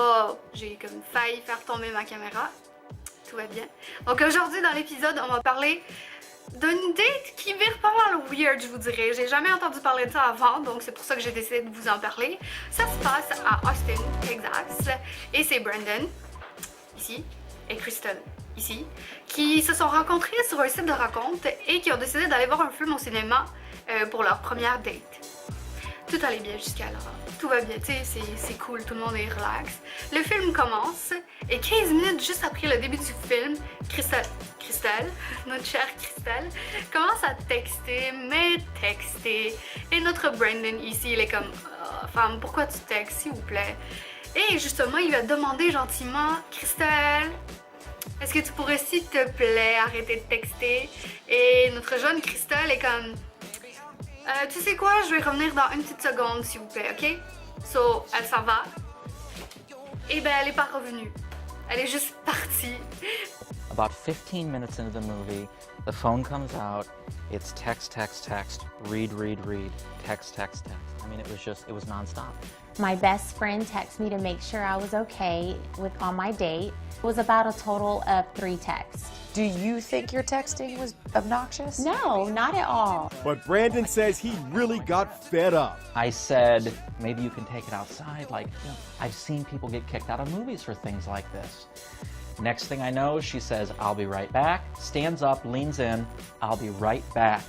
Oh, j'ai comme failli faire tomber ma caméra. Tout va bien. Donc aujourd'hui dans l'épisode, on va parler d'une date qui vire pas mal weird, je vous dirais. J'ai jamais entendu parler de ça avant, donc c'est pour ça que j'ai décidé de vous en parler. Ça se passe à Austin, Texas, et c'est Brandon, ici, et Crystal, ici, qui se sont rencontrés sur un site de rencontre et qui ont décidé d'aller voir un film au cinéma pour leur première date. Tout allait bien jusqu'alors. Tout va bien, tu sais, c'est cool, tout le monde est relax. Le film commence et 15 minutes juste après le début du film, Crystal, notre chère Crystal, commence à texter, et notre Brandon ici, il est comme femme, pourquoi tu textes, s'il vous plaît? Et justement, il va demander gentiment, Crystal, est-ce que tu pourrais, s'il te plaît, arrêter de texter? Et notre jeune Crystal est comme, tu sais quoi, je vais revenir dans une petite seconde, s'il vous plaît, ok? So, elle s'en va. Et ben, elle est pas revenue. Elle est juste partie. About 15 minutes into the movie, the phone comes out. It's text, text, text, read, read, read, text, text, text. I mean, it was nonstop. My best friend texted me to make sure I was okay on my date. It was about a total of 3 texts. Do you think your texting was obnoxious? No, not at all. But Brandon says he really got fed up. I said, maybe you can take it outside. Like, I've seen people get kicked out of movies for things like this. Next thing I know, she says, I'll be right back, stands up, leans in, I'll be right back.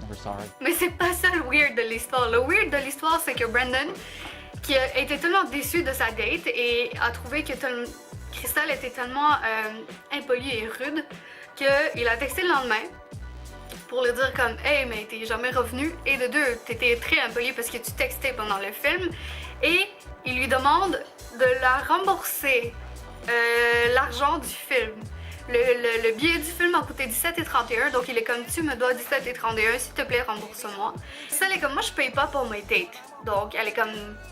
Never saw her. Mais c'est pas ça le weird de l'histoire. Le weird de l'histoire, c'est que Brandon, qui a été tellement déçu de sa date et a trouvé que Crystal était tellement impolie et rude qu'il a texté le lendemain pour lui dire comme « Hey, mais t'es jamais revenu. » Et de deux, t'étais très impoli parce que tu textais pendant le film. Et il lui demande de la rembourser l'argent du film. Le billet du film a coûté 17,31 $, donc il est comme tu me dois 17,31 $, s'il te plaît rembourse-moi. Ça elle est comme moi je paye pas pour mes dates, donc elle est comme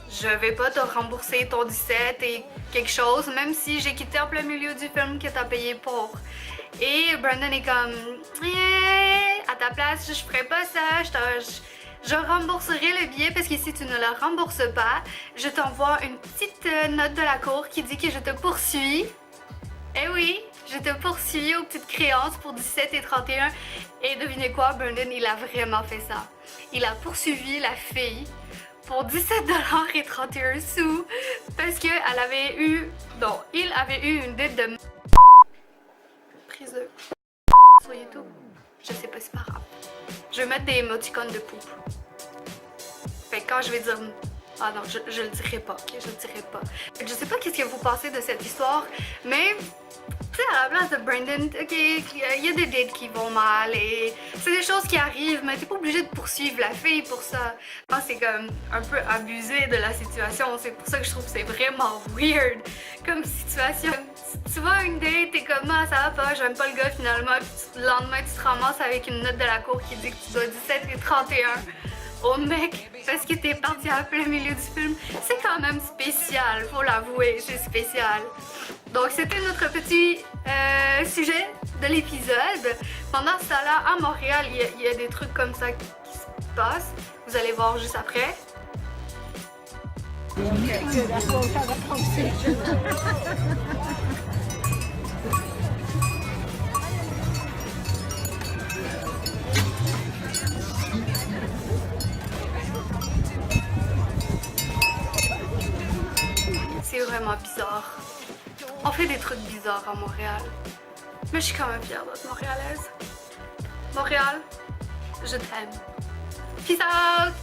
je vais pas te rembourser ton 17 et quelque chose, même si j'ai quitté en plein milieu du film que t'as payé pour. Et Brandon est comme à ta place je ferais pas ça, je rembourserai le billet parce que si tu ne le rembourses pas, je t'envoie une petite note de la cour qui dit que je te poursuis. Eh oui, je te poursuis aux petites créances pour 17,31 $. Et devinez quoi, Brandon, il a vraiment fait ça. Il a poursuivi la fille pour 17,31 $, parce qu'elle avait eu, non, il avait eu une dette de prise de sur YouTube. Je sais pas, c'est pas grave. Je vais mettre des émoticônes de poupe. Fait que quand je vais dire ah non, je le dirai pas, ok? Je le dirai pas. Je sais pas qu'est-ce que vous pensez de cette histoire, mais tu sais, à la place de Brandon, ok, il y a des dates qui vont mal et c'est des choses qui arrivent, mais t'es pas obligé de poursuivre la fille pour ça. Je pense que c'est comme un peu abusé de la situation, c'est pour ça que je trouve que c'est vraiment weird comme situation. Tu vas à une date, t'es comme ah, ça va pas, j'aime pas le gars finalement, puis le lendemain tu te ramasses avec une note de la cour qui dit que tu dois 17,31 $ au mec parce que t'es parti à plein milieu du film. C'est quand même spécial, faut l'avouer, c'est spécial. Donc c'était notre petit sujet de l'épisode. Pendant ce temps-là, à Montréal, il y a des trucs comme ça qui se passent. Vous allez voir juste après. C'est vraiment bizarre. On fait des trucs bizarres à Montréal. Mais je suis quand même fière d'être montréalaise. Montréal, je t'aime. Peace out!